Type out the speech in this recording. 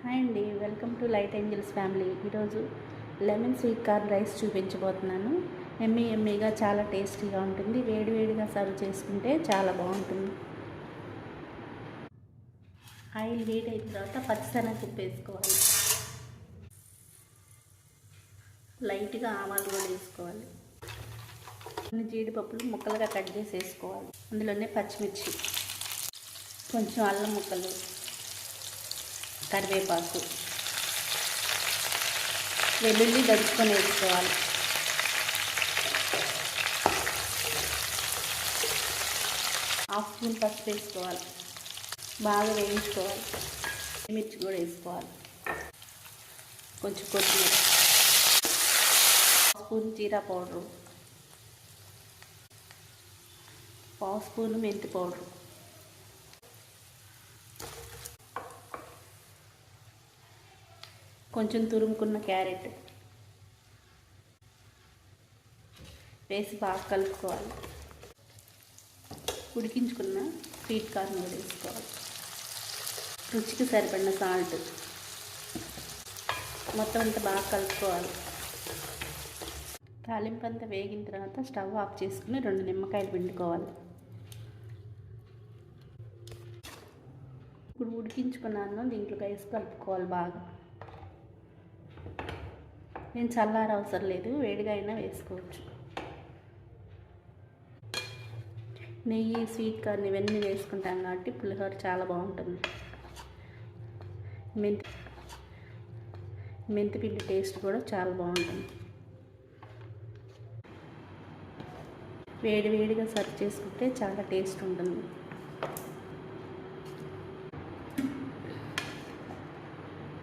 Hi అండి, welcome to light angels family. ఈరోజు lemon sweet corn rice చూపించబోతున్నాను. ఎమ్మీగా చాలా టేస్టీగా ఉంటుంది. వేడివేడిగా సర్వ్ చేసుకుంటే చాలా బాగుంటుంది. ఆయిల్ హీట్ అయిన తర్వాత పచ్చిశనగపప్పు వేసుకోవాలి. లైట్గా ఆవాలు కూడా వేసుకోవాలి. కొన్ని జీడిపప్పులు ముక్కలుగా కట్ చేసి వేసుకోవాలి. అందులోనే పచ్చిమిర్చి, కొంచెం అల్లం ముక్కలు, కరివేపాకు, వెల్లుల్లి దంచుకొని వేసుకోవాలి. హాఫ్ స్పూన్ పసుపు వేసుకోవాలి. బాగా వేయించుకోవాలి. మిర్చి కూడా వేసుకోవాలి. కొంచెం కొత్తిమీర, స్పూన్ జీరా పౌడరు, పావు స్పూన్ మెంతి పౌడరు, కొంచెం తురుముకున్న క్యారెట్ వేసి బాగా కలుపుకోవాలి. ఉడికించుకున్న స్వీట్ కార్న్ కూడా వేసుకోవాలి. రుచికి సరిపడిన సాల్ట్, మొత్తం అంతా బాగా కలుపుకోవాలి. తాలింపు అంతా వేగిన తర్వాత స్టవ్ ఆఫ్ చేసుకుని 2 నిమ్మకాయలు పిండుకోవాలి. ఇప్పుడు ఉడికించుకున్న అన్నం దీంట్లోకి వేసి కలుపుకోవాలి బాగా. నేను చల్లార అవసరం లేదు, వేడిగా అయినా వేసుకోవచ్చు. నెయ్యి, స్వీట్ కార్న్ ఇవన్నీ వేసుకుంటాం కాబట్టి పులిహోర చాలా బాగుంటుంది. మెంతిపిండి టేస్ట్ కూడా చాలా బాగుంటుంది. వేడిగా సర్వ్ చేసుకుంటే చాలా టేస్ట్ ఉంటుంది.